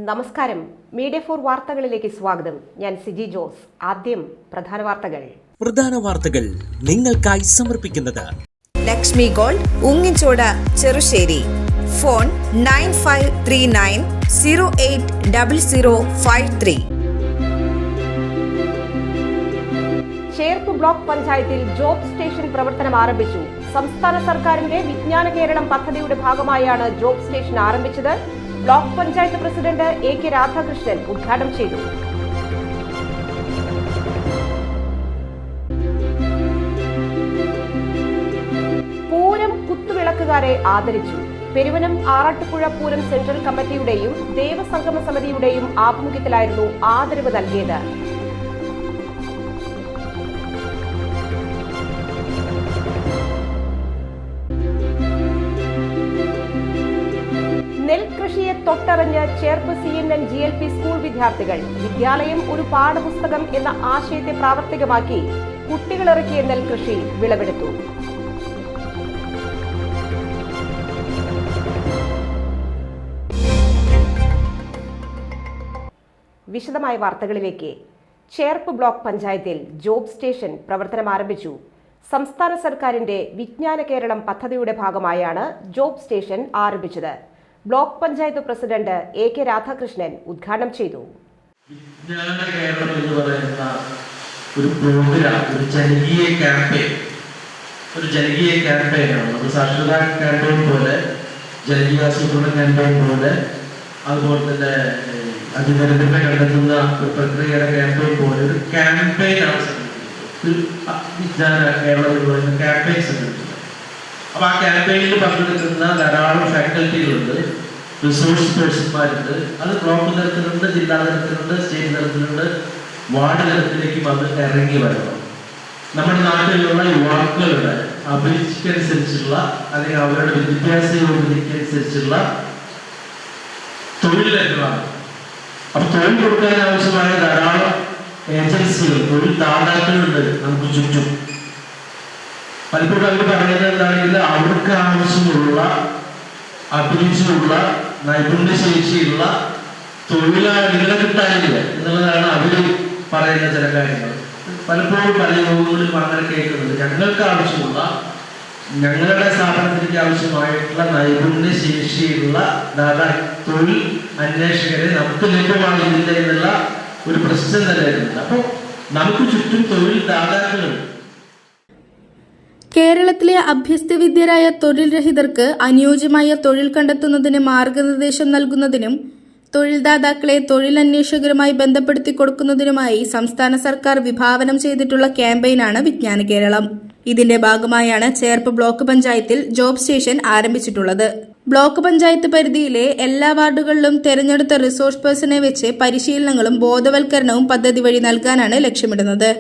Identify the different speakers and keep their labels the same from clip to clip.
Speaker 1: നമസ്കാരം. മീഡിയ 4 വാർത്തകളിലേക്ക് സ്വാഗതം. ഞാൻ സിജി ജോസ്. ആദ്യം പ്രധാന വാർത്തകൾ
Speaker 2: നിങ്ങൾക്കായി സമർപ്പിക്കുന്നത്
Speaker 3: Lakshmi gold, ഉങ്ങിച്ചോട്, Cherussery. Phone 9539080053.
Speaker 1: Cherpu block പഞ്ചായത്തിൽ ജോബ് സ്റ്റേഷൻ പ്രവർത്തനം ആരംഭിച്ചു. സംസ്ഥാന സർക്കാരിന്റെ വിജ്ഞാന കേരളം പദ്ധതിയുടെ ഭാഗമായാണ് ജോബ് സ്റ്റേഷൻ ആരംഭിച്ചത്. Block panchayat president AK Radhakrishnan ഉദ്ഘാടനം ചെയ്തു. പൂരം കുത്തുവിളക്കുകാരെ ആദരിച്ചു. പെരുവനം ആറാട്ടുപുഴ പൂരം സെൻട്രൽ കമ്മിറ്റിയുടെയും ദേവസംഗമ സമിതിയുടെയും ആഭിമുഖ്യത്തിലായിരുന്നു ആദരവ് നൽകിയത്. നെൽകൃഷിയെ തൊട്ടറിഞ്ഞ് ചേർപ്പ് CNN GLP സ്കൂൾ വിദ്യാർത്ഥികൾ. വിദ്യാലയം ഒരു പാഠപുസ്തകം എന്ന ആശയത്തെ പ്രാവർത്തികമാക്കി കുട്ടികളിറക്കിയ നെൽകൃഷി വിളവെടുത്തു. വിശദമായ വാർത്തകളിലേക്ക്. ചേർപ്പ് ബ്ലോക്ക് പഞ്ചായത്തിൽ ജോബ് സ്റ്റേഷൻ പ്രവർത്തനം ആരംഭിച്ചു. സംസ്ഥാന സർക്കാരിന്റെ വിജ്ഞാന കേരളം പദ്ധതിയുടെ ഭാഗമായാണ് ജോബ് സ്റ്റേഷൻ ആരംഭിച്ചത്. Block panchayat president AK Radhakrishnan ഉദ്ഘാടനം ചെയ്തു.
Speaker 4: വിജ്ഞാന കേരളം എന്ന് പറയുന്ന ഒരു പ്രോഗ്രാം, ഒരു ജനകീയ ക്യാമ്പയിനാണ്. നമ്മൾ സാക്ഷരതാ ക്യാമ്പയിൻ പോലെ, ജനകീയാസൂത്രണ ക്യാമ്പയിൻ പോലെ, അതുപോലെ തന്നെ അതിദരിദ്രരെ കണ്ടെത്തുന്ന ഒരു പ്രക്രിയയുടെ ക്യാമ്പയിൻ പോലെ ഒരു ക്യാമ്പയിനാണ് സംഘടിപ്പിക്കുന്നത്. വിജ്ഞാന കേരളം എന്ന് പറയുന്ന ക്യാമ്പയിൻ സംഘടിപ്പിക്കുന്നത്. അപ്പൊ ആ ക്യാമ്പയിനിൽ പങ്കെടുക്കുന്ന ധാരാളം ഫാക്കൽറ്റികളുണ്ട്, റിസോഴ്സ് പേഴ്സൺമാരുണ്ട്. അത് ബ്ലോക്ക് തലത്തിലുണ്ട്, ജില്ലാ തലത്തിലുണ്ട്, സ്റ്റേറ്റ് തലത്തിലുണ്ട്, വാർഡ് തലത്തിലേക്ക് വന്ന് ഇറങ്ങി വരണം. നമ്മുടെ നാട്ടിലുള്ള യുവാക്കളുടെ അഭിരുചിക്കനുസരിച്ചുള്ള അല്ലെങ്കിൽ അവരുടെ വിദ്യാഭ്യാസ യോഗ്യതയ്ക്കനുസരിച്ചുള്ള തൊഴിൽ ലഭ്യമാണ്. അപ്പൊ തൊഴിൽ കൊടുക്കാൻ ആവശ്യമായ ധാരാളം ഏജൻസികൾ, തൊഴിൽ ദാതാക്കളുണ്ട് നമുക്ക് ചുറ്റും. പലപ്പോഴും അവർ പറയുന്നത് എന്താണെങ്കിൽ അവർക്ക് ആവശ്യമുള്ള അഭിരുചിയുള്ള നൈപുണ്യശേഷിയുള്ള തൊഴിലാളികളെ കിട്ടാനില്ല എന്നുള്ളതാണ് അവര് പറയുന്ന ചില കാര്യങ്ങൾ. പലപ്പോഴും പല യോഗങ്ങളിലും അങ്ങനെ കേൾക്കുന്നത്, ഞങ്ങൾക്ക് ആവശ്യമുള്ള, ഞങ്ങളുടെ സ്ഥാപനത്തിലേക്ക് ആവശ്യമായിട്ടുള്ള നൈപുണ്യശേഷിയുള്ള തൊഴിൽ അന്വേഷകരെ നമുക്ക് ലഭ്യമാകുന്നില്ല എന്നുള്ള ഒരു പ്രശ്നം തന്നെയായിരുന്നു. അപ്പോൾ നമുക്ക് ചുറ്റും തൊഴിൽ ദാതാക്കളുണ്ട്.
Speaker 5: കേരളത്തിലെ അഭ്യസ്തവിദ്യരായ തൊഴിൽ രഹിതർക്ക് അനുയോജ്യമായ തൊഴിൽ കണ്ടെത്തുന്നതിന് മാർഗനിർദ്ദേശം നൽകുന്നതിനും തൊഴിൽദാതാക്കളെ തൊഴിലന്വേഷകരുമായി ബന്ധപ്പെടുത്തി കൊടുക്കുന്നതിനുമായി സംസ്ഥാന സർക്കാർ വിഭാവനം ചെയ്തിട്ടുള്ള ക്യാമ്പയിനാണ് വിജ്ഞാന കേരളം. ഇതിന്റെ ഭാഗമായാണ് ചേർപ്പ് ബ്ലോക്ക് പഞ്ചായത്തിൽ ജോബ് സ്റ്റേഷൻ ആരംഭിച്ചിട്ടുള്ളത്. ബ്ലോക്ക് പഞ്ചായത്ത് പരിധിയിലെ എല്ലാ വാർഡുകളിലും തെരഞ്ഞെടുത്ത റിസോഴ്സ് പേഴ്സണെ വെച്ച് പരിശീലനങ്ങളും ബോധവൽക്കരണവും പദ്ധതി വഴി നൽകാനാണ് ലക്ഷ്യമിടുന്നത്.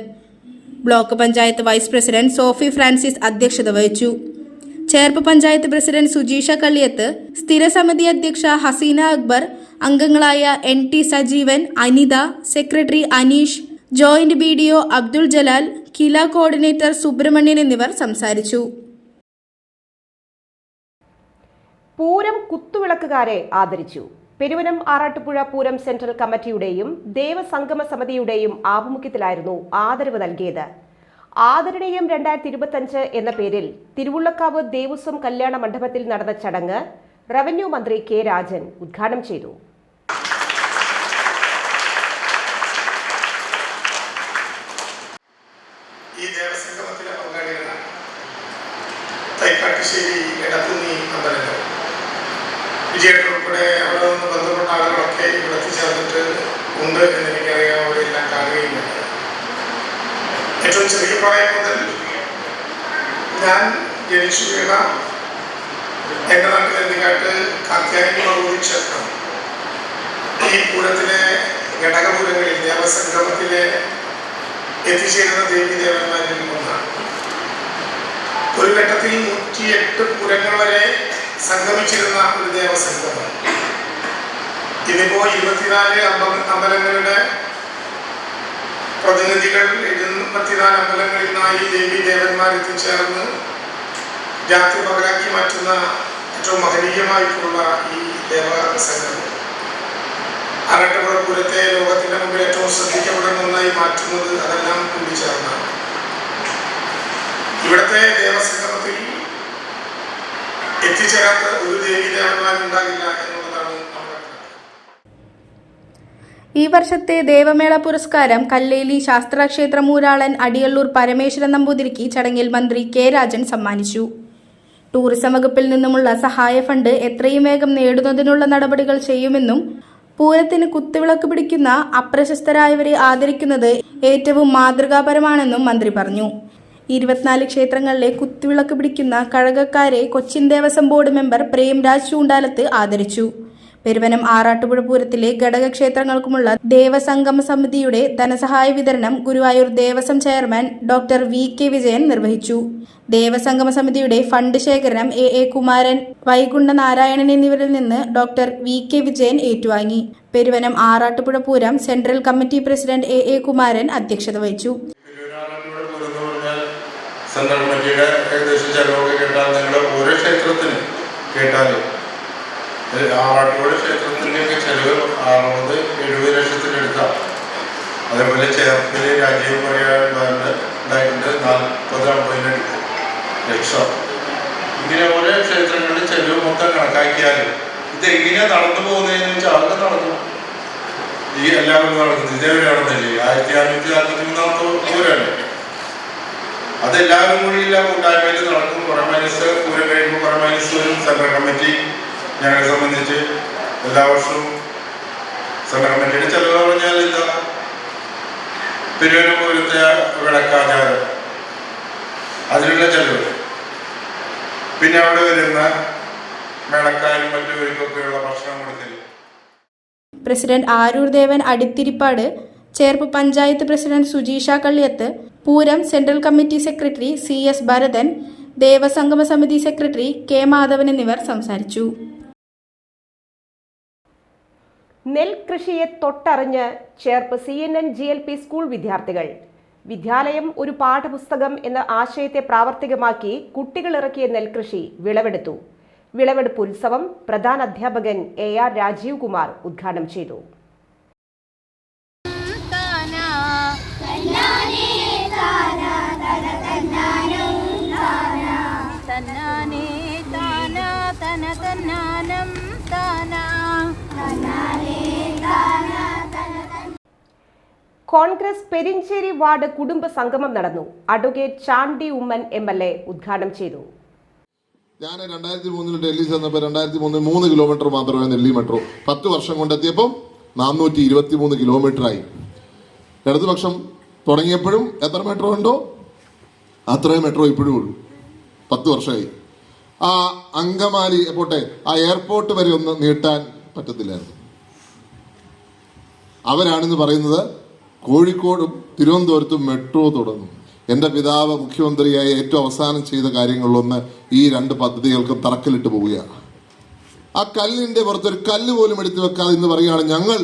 Speaker 5: Block panchayat vice president Sophy Francis അധ്യക്ഷത വഹിച്ചു. ചേർപ്പ് പഞ്ചായത്ത് പ്രസിഡന്റ് സുജീഷ കള്ളിയത്ത്, സ്ഥിരസമിതി അധ്യക്ഷ ഹസീന അക്ബർ, അംഗങ്ങളായ NT Sajeevan, Anitha, secretary Aneesh, joint BDO Abdul Jalal, KILA coordinator Subrahmanyan എന്നിവർ സംസാരിച്ചു.
Speaker 1: പൂരം കുത്തുവിളക്കുകാരെ ആദരിച്ചു. പെരുവനം ആറാട്ടുപുഴ പൂരം സെൻട്രൽ കമ്മിറ്റിയുടെയും ദേവസംഗമ സമിതിയുടെയും ആഭിമുഖ്യത്തിലായിരുന്നു ആദരവ് നൽകിയത്. ആദരണീയം 2025 എന്ന പേരിൽ തിരുവുള്ളക്കാവ് ദേവസ്വം കല്യാണ മണ്ഡപത്തിൽ നടന്ന ചടങ്ങ് റവന്യൂ മന്ത്രി K രാജൻ ഉദ്ഘാടനം ചെയ്തു.
Speaker 6: ഈ ദേവസംഗമത്തിലെ പങ്കാളികളാണ് തൈക്കാട്ടുശ്ശേരി, എടക്കുന്നി അമ്പലങ്ങൾ, വിജയത്തുൾപ്പെടെ അവിടെ നിന്ന് ബന്ധപ്പെട്ട ആളുകളൊക്കെ ഇവിടെ എത്തിച്ചേർന്നിട്ട് ഉണ്ട് എന്നെനിക്കറിയാം. അവരെല്ലാം കാണുകയുമുണ്ട്. ഏറ്റവും ചെറിയ പ്രായം മുതൽ ഞാൻ ജനിച്ചു വീണ എൻ്റെ നാട്ടിൽ എന്തിനാട്ട് കാർത്യായനി ഭഗവതി ക്ഷേത്രം ഈ പൂരത്തിലെ ഘടകപൂരങ്ങളിൽ ദേവസംഗമത്തിലെ എത്തിച്ചേരുന്ന ദേവീദേവന്മാരിൽ ഒന്നാണ്. ഒരു ഘട്ടത്തിൽ 108 പൂരങ്ങൾ വരെ സംഗമിച്ചിരുന്ന ഒരു ദേവസംഗമം ഇന്നിപ്പോ 24 അമ്പലങ്ങളുടെ പ്രതിനിധികൾ, 74 അമ്പലങ്ങളിൽ നിന്നായി ദേവീ ദേവന്മാർ എത്തിച്ചേർന്ന് രാത്രി പകലാക്കി മാറ്റുന്ന ഏറ്റവും മഹനീയമായിട്ടുള്ള ഈ ദേവസംഗമം ആറാട്ടുപുഴ പൂരത്തെ ലോകത്തിന്റെ മുമ്പിൽ ഏറ്റവും ശ്രദ്ധിക്കപ്പെടുന്ന ഒന്നായി മാറ്റുന്നത് അതെല്ലാം കൂടിച്ചേർന്നാണ്. ഇവിടുത്തെ ദേവസംഗമത്തിൽ എത്തിച്ചേരാത്ത ഒരു ദേവീദേവന്മാരുണ്ടാകില്ല എന്നുള്ളതാണ് നമ്മുടെ
Speaker 5: ഈ വർഷത്തെ ദേവമേള പുരസ്കാരം കല്ലേലി ശാസ്താക്ഷേത്ര മൂരാളൻ അടിയള്ളൂർ പരമേശ്വരൻ നമ്പൂതിരിക്ക് ചടങ്ങിൽ മന്ത്രി കെ രാജൻ സമ്മാനിച്ചു. ടൂറിസം വകുപ്പിൽ നിന്നുമുള്ള സഹായ ഫണ്ട് എത്രയും വേഗം നേടുന്നതിനുള്ള നടപടികൾ ചെയ്യുമെന്നും പൂരത്തിന് കുത്തുവിളക്ക് പിടിക്കുന്ന അപ്രശസ്തരായവരെ ആദരിക്കുന്നത് ഏറ്റവും മാതൃകാപരമാണെന്നും മന്ത്രി പറഞ്ഞു. 24 ക്ഷേത്രങ്ങളിലെ കുത്തുവിളക്ക് പിടിക്കുന്ന കഴകക്കാരെ കൊച്ചിൻ ദേവസ്വം ബോർഡ് മെമ്പർ പ്രേംരാജ് ചൂണ്ടാലത്ത് ആദരിച്ചു. പെരുവനം ആറാട്ടുപുഴ പൂരത്തിലെ ഘടകക്ഷേത്രങ്ങൾക്കുമുള്ള ദേവസംഗമ സമിതിയുടെ ധനസഹായ വിതരണം Guruvayur Devaswom chairman doctor V K. Vijayan നിർവഹിച്ചു. ദേവസംഗമ സമിതിയുടെ ഫണ്ട് ശേഖരണം എ കുമാരൻ, വൈകുണ്ഠ നാരായണൻ എന്നിവരിൽ നിന്ന് ഡോക്ടർ വി.കെ. വിജയൻ ഏറ്റുവാങ്ങി. Peruvanam Arattupuzha Pooram central committee president A Kumaran അധ്യക്ഷത വഹിച്ചു.
Speaker 7: സെൻട്രൽ കമ്മിറ്റിയുടെ ഏകദേശം ചെലവൊക്കെ കേട്ടാൽ നിങ്ങളുടെ ഓരോ ക്ഷേത്രത്തിന് കേട്ടാൽ ആറാട്ടുപുഴ ക്ഷേത്രത്തിൻ്റെയൊക്കെ ചെലവ് 60-70 ലക്ഷത്തിനടുത്താണ്. അതേപോലെ ചേർപ്പിൽ രാജ്യം പറയാനുണ്ടായിട്ടുണ്ട് 40-50 ലക്ഷം. ഇങ്ങനെ ഓരോ ക്ഷേത്രങ്ങളുടെ ചെലവ് മൊത്തം കണക്കാക്കിയാൽ ഇതെങ്ങനെയാണ് നടന്നു പോകുന്നതെന്ന് വെച്ചാൽ അതൊക്കെ നടന്നു. ഈ എല്ലാവരും നടക്കുന്നത് ഇതേവരെ നടന്നില്ലേ? 1543 പൂരമല്ലേ? അതെല്ലാവരും കൂടിയില്ല കൂട്ടായ്മയിൽ നടക്കും. കുറേ മൈനസ് പൂരം കഴിയുമ്പോൾ കുറേ മൈനസ് വരും. സെൻട്രൽ കമ്മിറ്റി ഞങ്ങളെ സംബന്ധിച്ച് എല്ലാ വർഷവും സെൻട്രൽ കമ്മിറ്റിയുടെ ചെലവ് പറഞ്ഞാൽ എന്താ? പെരുവനം പൂരത്തെ വിളക്കാചാരം, അതിനുള്ള ചെലവ്, പിന്നെ അവിടെ വരുന്ന മേളക്കാരും മറ്റുള്ളവർക്കൊക്കെയുള്ള ഭക്ഷണം കൊടുക്കൽ.
Speaker 5: President Aroor Devan Adithiripad, Cherpu panchayat president Sujeesha Kalliyath, Pooram central committee secretary CS Bharathan, Devasangama സമിതി സെക്രട്ടറി കെ മാധവൻ എന്നിവർ സംസാരിച്ചു.
Speaker 1: നെൽകൃഷിയെ തൊട്ടറിഞ്ഞ് ചേർപ്പ് CNN GLP സ്കൂൾ വിദ്യാർത്ഥികൾ. വിദ്യാലയം ഒരു പാഠപുസ്തകം എന്ന ആശയത്തെ പ്രാവർത്തികമാക്കി കുട്ടികൾ ഇറക്കിയ നെൽകൃഷി വിളവെടുത്തു. വിളവെടുപ്പ് ഉത്സവം പ്രധാന അധ്യാപകൻ AR രാജീവ് കുമാർ ഉദ്ഘാടനം ചെയ്തു. കോൺഗ്രസ് പെരിഞ്ചേരി വാർഡ് കുടുംബ സംഗമം നടന്നു. അഡ്വക്കേറ്റ് ചാണ്ടി ഉമ്മൻ MLA ഉദ്ഘാടനം ചെയ്തു.
Speaker 8: ഞാൻ 2003 ഡൽഹി ചെന്നപ്പോൾ 2003 3 കിലോമീറ്റർ മാത്രമേ നെല്ലി മെട്രോ. 10 വർഷം കൊണ്ടെത്തിയപ്പം 423 കിലോമീറ്ററായി. ഇടതുപക്ഷം തുടങ്ങിയപ്പോഴും എത്ര മെട്രോ ഉണ്ടോ അത്രയും മെട്രോ ഇപ്പോഴും ഉള്ളൂ. 10 വർഷമായി. ആ അങ്കമാലി പോട്ടെ, ആ എയർപോർട്ട് വരെ ഒന്ന് നീട്ടാൻ പറ്റത്തില്ലായിരുന്നു. അവരാണെന്ന് പറയുന്നത് കോഴിക്കോടും തിരുവനന്തപുരത്തും മെട്രോ തുടങ്ങും. എൻ്റെ പിതാവ് മുഖ്യമന്ത്രിയായി ഏറ്റവും അവസാനം ചെയ്ത കാര്യങ്ങളിലൊന്ന് ഈ 2 പദ്ധതികൾക്കും തറക്കല്ലിട്ട് പോവുകയാണ്. ആ കല്ലിൻ്റെ പുറത്തൊരു കല്ല് പോലും എടുത്തു വെക്കാതെ ഇന്ന് പറയുകയാണ് ഞങ്ങൾ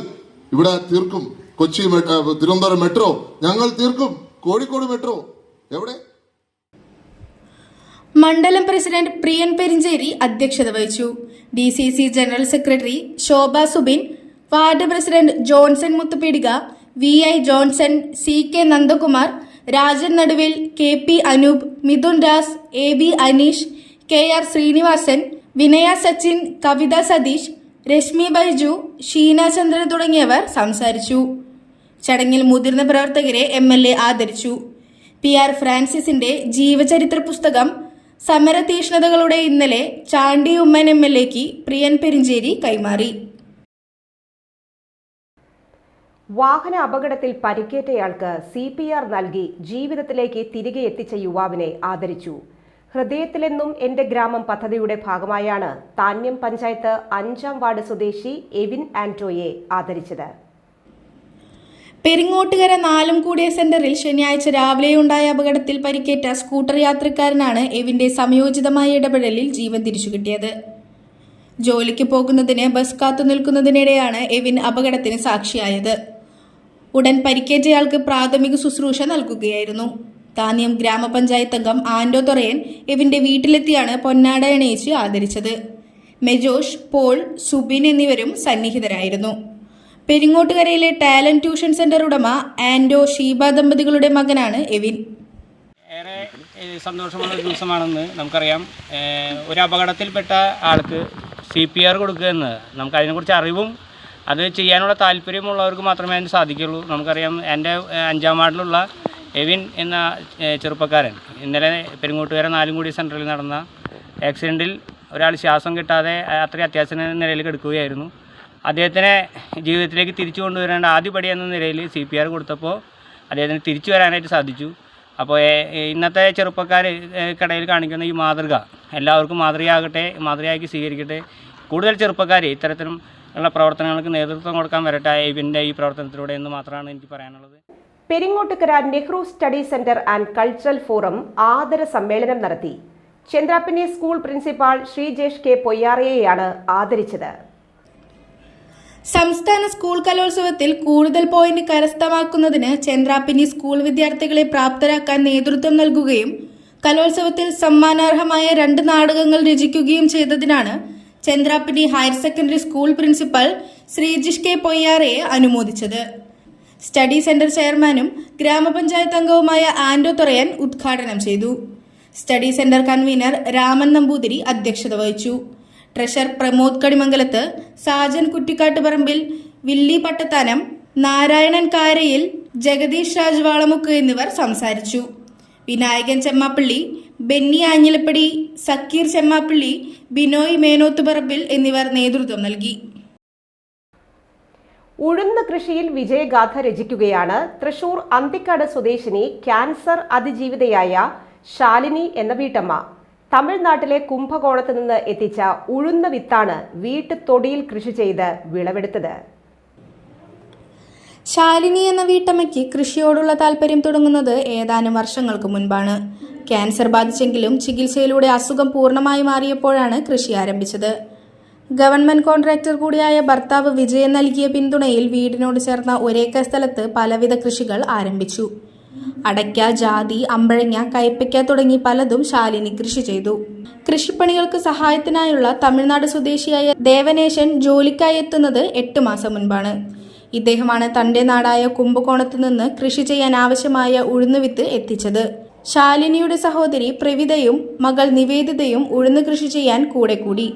Speaker 8: ഇവിടെ തീർക്കും. കൊച്ചി തിരുവനന്തപുരം മെട്രോ ഞങ്ങൾ തീർക്കും. കോഴിക്കോട് മെട്രോ എവിടെ?
Speaker 5: മണ്ഡലം പ്രസിഡന്റ് പ്രിയൻ പെരിഞ്ചേരി അധ്യക്ഷത വഹിച്ചു. DCC general secretary Shobha Subin, ward president Johnson Muthupeedika, VI Johnson, CK Nandakumar, Rajan Naduvil, KP Anoop, Mithun Das, AB Aneesh, KR Sreenivasan, വിനയ സച്ചിൻ, കവിത സതീഷ്, രശ്മി ബൈജു, ഷീന ചന്ദ്രൻ തുടങ്ങിയവർ സംസാരിച്ചു. ചടങ്ങിൽ മുതിർന്ന പ്രവർത്തകരെ MLA ആദരിച്ചു. PR ഫ്രാൻസിസിന്റെ ജീവചരിത്ര പുസ്തകം സമരതീഷ്ണതകളുടെ ഇന്നലെ ചാണ്ടി ഉമ്മൻ MLAക്ക് പ്രിയൻ പെരിഞ്ചേരി കൈമാറി.
Speaker 1: വാഹന അപകടത്തിൽ പരിക്കേറ്റയാൾക്ക് CPR നൽകി ജീവിതത്തിലേക്ക് തിരികെ എത്തിച്ച യുവാവിനെ ആദരിച്ചു. ഹൃദയത്തിലെന്നും എന്റെ ഗ്രാമം പദ്ധതിയുടെ ഭാഗമായാണ് താന്യം പഞ്ചായത്ത് 5-ാം വാർഡ് സ്വദേശി എവിൻ ആന്റോയെ ആദരിച്ചത്.
Speaker 5: പെരിങ്ങോട്ടുകര നാലുംകൂടിയ സെന്ററിൽ ശനിയാഴ്ച രാവിലെയുണ്ടായ അപകടത്തിൽ പരിക്കേറ്റ സ്കൂട്ടർ യാത്രക്കാരനാണ് എവിന്റെ സമയോചിതമായ ഇടപെടലിൽ ജീവൻ തിരിച്ചു കിട്ടിയത്. ജോലിക്ക് പോകുന്നതിന് ബസ് കാത്തുനിൽക്കുന്നതിനിടെയാണ് എവിൻ അപകടത്തിന് സാക്ഷിയായത്. ഉടൻ പരിക്കേറ്റയാൾക്ക് പ്രാഥമിക ശുശ്രൂഷ നൽകുകയായിരുന്നു. താന്യം ഗ്രാമപഞ്ചായത്ത് അംഗം ആന്റോ തൊറയൻ എവിന്റെ വീട്ടിലെത്തിയാണ് പൊന്നാട അണിയിച്ച് ആദരിച്ചത്. മെജോഷ്, പോൾ, സുബിൻ എന്നിവരും സന്നിഹിതരായിരുന്നു. പെരിങ്ങോട്ടുകരയിലെ ടാലന്റ് ട്യൂഷൻ സെന്റർ ഉടമ ആൻഡോ ഷീബ ദമ്പതികളുടെ മകനാണ് എവിൻ.
Speaker 9: ഏറെ സന്തോഷമുള്ള ഒരു ദിവസമാണെന്ന് നമുക്കറിയാം. ഒരു അപകടത്തിൽപ്പെട്ട ആൾക്ക് CPR കൊടുക്കുക എന്നത് നമുക്ക് അതിനെക്കുറിച്ച് അറിവും അത് ചെയ്യാനുള്ള താല്പര്യമുള്ളവർക്ക് മാത്രമേ അതിന് സാധിക്കുള്ളൂ. നമുക്കറിയാം എൻ്റെ 5ാം വാർഡിലുള്ള എവിൻ എന്ന ചെറുപ്പക്കാരൻ ഇന്നലെ പെരിങ്ങോട്ടുകര നാലുംകൂടി സെൻറ്ററിൽ നടന്ന ആക്സിഡൻറ്റിൽ ഒരാൾ ശ്വാസം കിട്ടാതെ അത്രയും അത്യാവശ്യ നിലയിൽ കിടക്കുകയായിരുന്നു. അദ്ദേഹത്തിനെ ജീവിതത്തിലേക്ക് തിരിച്ചു കൊണ്ടുവരേണ്ട ആദ്യപടി എന്ന നിലയിൽ CPR കൊടുത്തപ്പോൾ അദ്ദേഹത്തിന് തിരിച്ചു വരാനായിട്ട് സാധിച്ചു. അപ്പോൾ ഇന്നത്തെ ചെറുപ്പക്കാർക്കിടയിൽ കാണിക്കുന്ന ഈ മാതൃക എല്ലാവർക്കും മാതൃകയാക്കി സ്വീകരിക്കട്ടെ. കൂടുതൽ ചെറുപ്പക്കാർ ഇത്തരത്തിലുള്ള പ്രവർത്തനങ്ങൾക്ക് നേതൃത്വം കൊടുക്കാൻ വരട്ടെ ഇവൻ്റെ ഈ പ്രവർത്തനത്തിലൂടെ എന്ന് മാത്രമാണ് എനിക്ക് പറയാനുള്ളത്.
Speaker 1: Peringottukara Nehru study centre and cultural forum ആദര സമ്മേളനം നടത്തി. Chandrappinni school principal Sreejesh K പൊയ്യാറയെയാണ് ആദരിച്ചത്.
Speaker 5: സംസ്ഥാന സ്കൂൾ കലോത്സവത്തിൽ കൂടുതൽ പോയിന്റ് കരസ്ഥമാക്കുന്നതിന് ചന്ദ്രാപ്പിനി സ്കൂൾ വിദ്യാർത്ഥികളെ പ്രാപ്തരാക്കാൻ നേതൃത്വം നൽകുകയും കലോത്സവത്തിൽ സമ്മാനാർഹമായ 2 നാടകങ്ങൾ രചിക്കുകയും ചെയ്തതിനാണ് Chandrappinni higher secondary school principal Sreejish K പൊയ്യാറയെ അനുമോദിച്ചത്. സ്റ്റഡി സെന്റർ ചെയർമാനും ഗ്രാമപഞ്ചായത്ത് അംഗവുമായ ആൻഡോ തുറയൻ ഉദ്ഘാടനം ചെയ്തു. Study centre convener Raman Namboothiri അധ്യക്ഷത വഹിച്ചു. ട്രഷറർ പ്രമോദ് കടിമംഗലത്ത്, സാജൻ കുറ്റിക്കാട്ടുപറമ്പിൽ, വില്ലി പട്ടത്താനം, നാരായണൻ കാരയിൽ, ജഗദീഷ് രാജ് വാളമുക്ക് എന്നിവർ സംസാരിച്ചു. വിനായകൻ ചെമ്മാപ്പള്ളി, ബെന്നി ആഞ്ഞിലപ്പടി, സക്കീർ ചെമ്മാപ്പള്ളി, ബിനോയ് മേനോത്തുപറമ്പിൽ എന്നിവർ നേതൃത്വം നൽകി.
Speaker 1: ഉഴുന്ന് കൃഷിയിൽ വിജയഗാഥ രചിക്കുകയാണ് തൃശൂർ അന്തിക്കാട് സ്വദേശിനി ക്യാൻസർ അതിജീവിതയായ ശാലിനി എന്ന വീട്ടമ്മ. തമിഴ്നാട്ടിലെ കുംഭകോണത്ത് നിന്ന് എത്തിച്ച ഉഴുന്ന വിത്താണ് വീട്ടുതൊടിയിൽ കൃഷി ചെയ്ത് വിളവെടുത്തത്.
Speaker 5: ശാലിനി എന്ന വീട്ടമ്മയ്ക്ക് കൃഷിയോടുള്ള താല്പര്യം തുടങ്ങുന്നത് ഏതാനും വർഷങ്ങൾക്ക് മുൻപാണ്. ക്യാൻസർ ബാധിച്ചെങ്കിലും ചികിത്സയിലൂടെ അസുഖം പൂർണ്ണമായി മാറിയപ്പോഴാണ് കൃഷി ആരംഭിച്ചത്. ഗവൺമെന്റ് കോൺട്രാക്ടർ കൂടിയായ ഭർത്താവ് വിജയൻ നൽകിയ പിന്തുണയിൽ വീടിനോട് ചേർന്ന ഒരേക്കർ സ്ഥലത്ത് പലവിധ കൃഷികൾ ആരംഭിച്ചു. അടയ്ക്ക, ജാതി, അമ്പഴങ്ങ, കയ്പയ്ക്ക തുടങ്ങി പലതും ശാലിനി കൃഷി ചെയ്തു. കൃഷിപ്പണികൾക്ക് സഹായത്തിനായുള്ള തമിഴ്നാട് സ്വദേശിയായ ദേവനേശൻ ജോലിക്കായി എത്തുന്നത് 8 മാസം മുൻപാണ്. ഇദ്ദേഹമാണ് തന്റെ നാടായ കുംഭകോണത്ത് നിന്ന് കൃഷി ചെയ്യാൻ ആവശ്യമായ ഉഴുന്നുവിത്ത് എത്തിച്ചത്. ശാലിനിയുടെ സഹോദരി പ്രവിതയും മകൾ നിവേദിതയും ഉഴുന്ന് കൃഷി ചെയ്യാൻ കൂടെ കൂടി.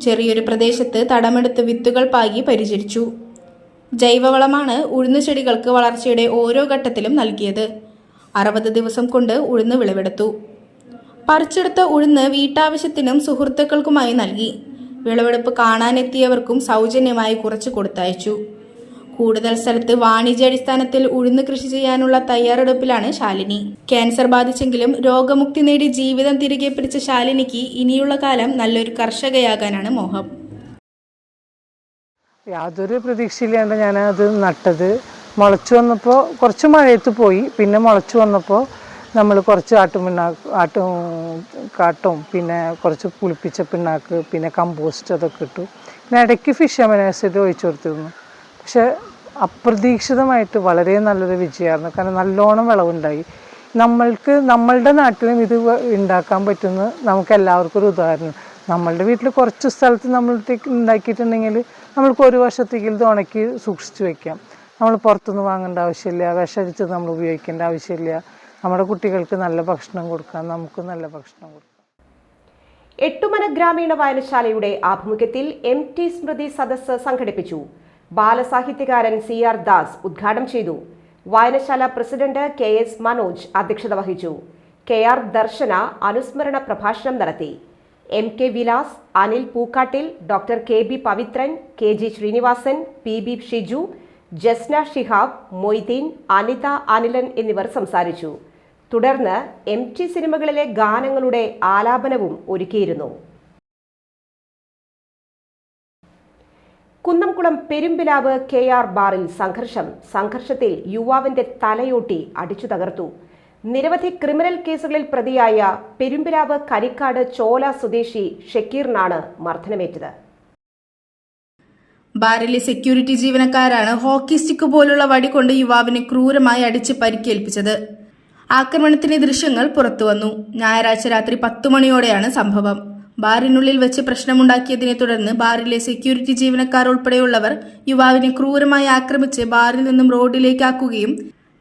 Speaker 5: ചെറിയൊരു പ്രദേശത്ത് തടമെടുത്ത് വിത്തുകൾ പാകി പരിചരിച്ചു. ജൈവവളമാണ് ഉഴുന്ന് ചെടികൾക്ക് വളർച്ചയുടെ ഓരോ ഘട്ടത്തിലും നൽകിയത്. 60 ദിവസം കൊണ്ട് ഉഴുന്ന് വിളവെടുത്തു. പറിച്ചെടുത്ത ഉഴുന്ന് വീട്ടാവശ്യത്തിനും സുഹൃത്തുക്കൾക്കുമായി നൽകി. വിളവെടുപ്പ് കാണാനെത്തിയവർക്കും സൗജന്യമായി കുറച്ച് കൊടുത്തയച്ചു. കൂടുതൽ സ്ഥലത്ത് വാണിജ്യാടിസ്ഥാനത്തിൽ ഉഴുന്ന് കൃഷി ചെയ്യാനുള്ള തയ്യാറെടുപ്പിലാണ് ശാലിനി. ക്യാൻസർ ബാധിച്ചെങ്കിലും രോഗമുക്തി നേടി ജീവിതം തിരികെ പിടിച്ച ശാലിനിക്ക് ഇനിയുള്ള കാലം നല്ലൊരു കർഷകയാകാനാണ് മോഹം.
Speaker 10: യാതൊരു പ്രതീക്ഷയില്ലാണ്ട് ഞാനത് നട്ടത്. മുളച്ചു വന്നപ്പോൾ കുറച്ച് മഴയത്ത് പോയി. പിന്നെ മുളച്ചു വന്നപ്പോൾ നമ്മൾ കുറച്ച് കാട്ടും പിന്നെ കുറച്ച് പുളിപ്പിച്ച പിണ്ണാക്ക്, പിന്നെ കമ്പോസ്റ്റ് അതൊക്കെ ഇട്ടു. പിന്നെ ഇടയ്ക്ക് ഫിഷ് അമിനോ ഒഴിച്ചു കൊടുത്തിരുന്നു. പക്ഷെ അപ്രതീക്ഷിതമായിട്ട് വളരെ നല്ലൊരു വിജയമായിരുന്നു. കാരണം നല്ലോണം വിളവുണ്ടായി. നമ്മളുടെ നാട്ടിലും ഇത് ഉണ്ടാക്കാൻ പറ്റുന്ന നമുക്ക് എല്ലാവർക്കും ഒരു ഉദാഹരണം. നമ്മളുടെ വീട്ടിൽ കുറച്ച് സ്ഥലത്ത് നമ്മൾ ഉണ്ടാക്കിയിട്ടുണ്ടെങ്കിൽ നമ്മൾക്ക് 1 വർഷത്തേക്ക് ഇത് ഉണക്കി സൂക്ഷിച്ചു വയ്ക്കാം. നമ്മൾ പുറത്തുനിന്ന് വാങ്ങേണ്ട ആവശ്യമില്ല, വിഷടിച്ചത് നമ്മൾ ഉപയോഗിക്കേണ്ട ആവശ്യമില്ല. നമ്മുടെ കുട്ടികൾക്ക് നല്ല ഭക്ഷണം കൊടുക്കാം, നമുക്ക് നല്ല ഭക്ഷണം കൊടുക്കാം.
Speaker 1: എട്ടുമന ഗ്രാമീണ വായനശാലയുടെ ആഭിമുഖ്യത്തിൽ MT സ്മൃതി സദസ്സ് സംഘടിപ്പിച്ചു. ബാലസാഹിത്യകാരൻ CR ദാസ് ഉദ്ഘാടനം ചെയ്തു. വായനശാല പ്രസിഡന്റ് KS മനോജ് അധ്യക്ഷത വഹിച്ചു. KR ദർശന അനുസ്മരണ പ്രഭാഷണം നടത്തി. MK Vilas, Anil Pookkattil, doctor KB Pavithran, KG Sreenivasan, PB Shiju, Jasna Shihab, Moideen, Anitha Anilan എന്നിവർ സംസാരിച്ചു. തുടർന്ന് MT സിനിമകളിലെ ഗാനങ്ങളുടെ ആലാപനവും ഒരുക്കിയിരുന്നു. കുന്നംകുളം പെരുമ്പിലാവ് KR ബാറിൽ സംഘർഷത്തിൽ യുവാവിന്റെ തലയോട്ടി അടിച്ചു തകർത്തു. നിരവധി ക്രിമിനൽ കേസുകളിൽ പ്രതിയായ പെരുമ്പിലാവ് കരിക്കാട് ചോല സ്വദേശി ഷക്കീറിനാണ് മർദ്ദനമേറ്റത്.
Speaker 5: ബാറിലെ സെക്യൂരിറ്റി ജീവനക്കാരാണ് ഹോക്കി സ്റ്റിക്ക് പോലുള്ള വടി കൊണ്ട് യുവാവിനെ ക്രൂരമായി അടിച്ച് പരിക്കേൽപ്പിച്ചത്. ആക്രമണത്തിന്റെ ദൃശ്യങ്ങൾ പുറത്തുവന്നു. ഞായറാഴ്ച രാത്രി 10 മണിയോടെയാണ് സംഭവം. ബാറിനുള്ളിൽ വെച്ച് പ്രശ്നമുണ്ടാക്കിയതിനെ തുടർന്ന് ബാറിലെ സെക്യൂരിറ്റി ജീവനക്കാർ ഉൾപ്പെടെയുള്ളവർ യുവാവിനെ ക്രൂരമായി ആക്രമിച്ച് ബാറിൽ നിന്നും റോഡിലേക്കാക്കുകയും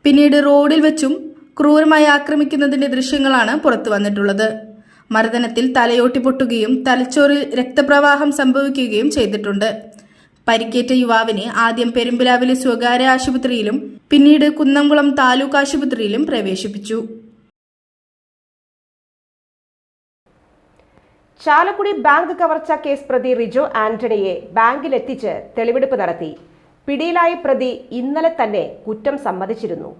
Speaker 5: പിന്നീട് റോഡിൽ വെച്ചും ക്രൂരമായി ആക്രമിക്കുന്നതിന്റെ ദൃശ്യങ്ങളാണ് പുറത്തു വന്നിട്ടുള്ളത്. മർദ്ദനത്തിൽ തലയോട്ടി പൊട്ടുകയും തലച്ചോറിൽ രക്തപ്രവാഹം സംഭവിക്കുകയും ചെയ്തിട്ടുണ്ട്. പരിക്കേറ്റ യുവാവിനെ ആദ്യം പെരുമ്പിലാവിലെ സ്വകാര്യ ആശുപത്രിയിലും പിന്നീട് കുന്നംകുളം താലൂക്ക് ആശുപത്രിയിലും പ്രവേശിപ്പിച്ചു.
Speaker 1: ചാലക്കുടി ബാങ്ക് കവർച്ചാ കേസ് പ്രതി റിജോ ആന്റണിയെ ബാങ്കിലെത്തിച്ച് തെളിവെടുപ്പ് നടത്തി. പിടിയിലായ പ്രതി ഇന്നലെ തന്നെ കുറ്റം സമ്മതിച്ചിരുന്നു.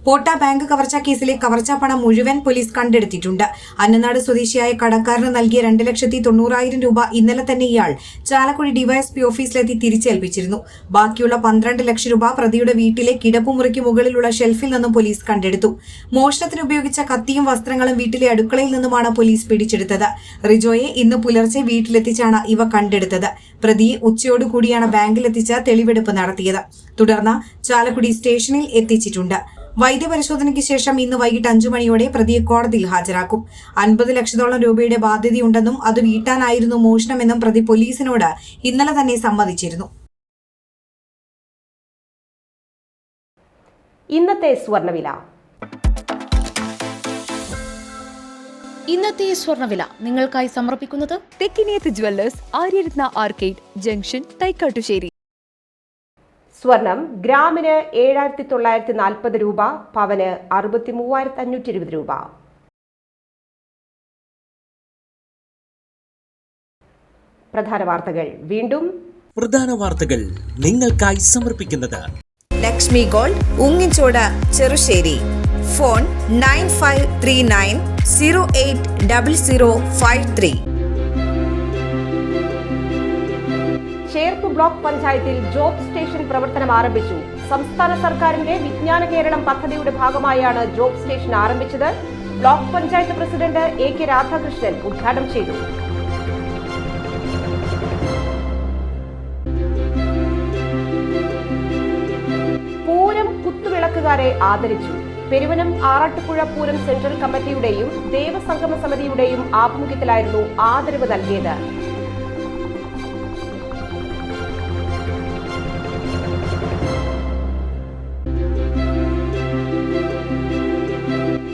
Speaker 11: പോട്ട ബാങ്ക് കവർച്ചാ കേസിലെ കവർച്ചാ പണം മുഴുവൻ പോലീസ് കണ്ടെടുത്തിട്ടുണ്ട്. അന്നനാട് സ്വദേശിയായ കടക്കാരന് നൽകിയ 2,90,000 രൂപ ഇന്നലെ തന്നെ ഇയാൾ ചാലക്കുടി ഡിവൈഎസ്പി ഓഫീസിലെത്തി തിരിച്ചേൽപ്പിച്ചിരുന്നു. ബാക്കിയുള്ള 12 ലക്ഷം രൂപ പ്രതിയുടെ വീട്ടിലെ കിടപ്പുമുറിക്ക് മുകളിലുള്ള ഷെൽഫിൽ നിന്നും പോലീസ് കണ്ടെടുത്തു. മോഷണത്തിന് ഉപയോഗിച്ച കത്തിയും വസ്ത്രങ്ങളും വീട്ടിലെ അടുക്കളയിൽ നിന്നുമാണ് പോലീസ് പിടിച്ചെടുത്തത്. റിജോയെ ഇന്ന് പുലർച്ചെ വീട്ടിലെത്തിച്ചാണ് ഇവ കണ്ടെടുത്തത്. പ്രതിയെ ഉച്ചയോടുകൂടിയാണ് ബാങ്കിലെത്തിച്ച് തെളിവെടുപ്പ് നടത്തിയത്. തുടർന്ന് ചാലക്കുടി സ്റ്റേഷനിൽ എത്തിച്ചിട്ടുണ്ട്. വൈദ്യപരിശോധനയ്ക്ക് ശേഷം ഇന്ന് വൈകിട്ട് 5 മണിയോടെ പ്രതിയെ കോടതിയിൽ ഹാജരാക്കും. 50 ലക്ഷത്തോളം രൂപയുടെ ബാധ്യതയുണ്ടെന്നും അത് വീട്ടാനായിരുന്നു മോഷണമെന്നും പ്രതി പോലീസിനോട് ഇന്നലെ തന്നെ സമ്മതിച്ചിരുന്നു.
Speaker 1: ഇന്നത്തെ സ്വർണ്ണവില.
Speaker 12: ഇന്നത്തെ സ്വർണ്ണവില നിങ്ങൾക്കായി സമർപ്പിക്കുന്നത് Thekkiniyath jewellers, Aryaratna arcade junction, Thaikkattussery.
Speaker 1: സ്വർണം ഗ്രാമിന് 7,940 രൂപ, പവന് 63,520 രൂപ. പ്രധാന വാർത്തകൾ വീണ്ടും.
Speaker 2: പ്രധാന വാർത്തകൾ നിങ്ങൾക്കായി സമർപ്പിക്കുന്നത്
Speaker 3: Lakshmi gold, ഉങ്ങിച്ചോട്, Cherussery. Phone 9539080053.
Speaker 1: Cherpu block പഞ്ചായത്തിൽ ജോബ് സ്റ്റേഷൻ പ്രവർത്തനം ആരംഭിച്ചു. സംസ്ഥാന സർക്കാരിന്റെ വിജ്ഞാന കേരളം പദ്ധതിയുടെ ഭാഗമായാണ് ജോബ് സ്റ്റേഷൻ ആരംഭിച്ചത്. Block panchayat president AK Radhakrishnan ഉദ്ഘാടനം ചെയ്തു. പൂരം കുത്തുവിളക്കുകാരെ ആദരിച്ചു. പെരുവനം ആറാട്ടുപുഴ പൂരം സെൻട്രൽ കമ്മിറ്റിയുടെയും ദേവസംഗമ സമിതിയുടെയും ആഭിമുഖ്യത്തിലായിരുന്നു ആദരവ് നൽകിയത്.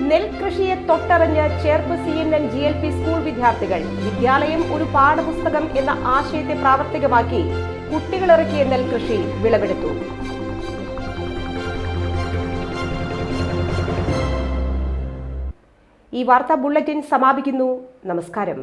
Speaker 1: നെൽകൃഷിയെ തൊട്ടറിഞ്ഞ് ചേർപ്പ് CNN GLP സ്കൂൾ വിദ്യാർത്ഥികൾ. വിദ്യാലയം ഒരു പാഠപുസ്തകം എന്ന ആശയത്തെ പ്രാവർത്തികമാക്കി കുട്ടികളിറക്കിയ നെൽകൃഷി വിളവെടുത്തു. ഈ വാർത്താ ബുള്ളറ്റിൻ സമാപിക്കുന്നു. നമസ്കാരം.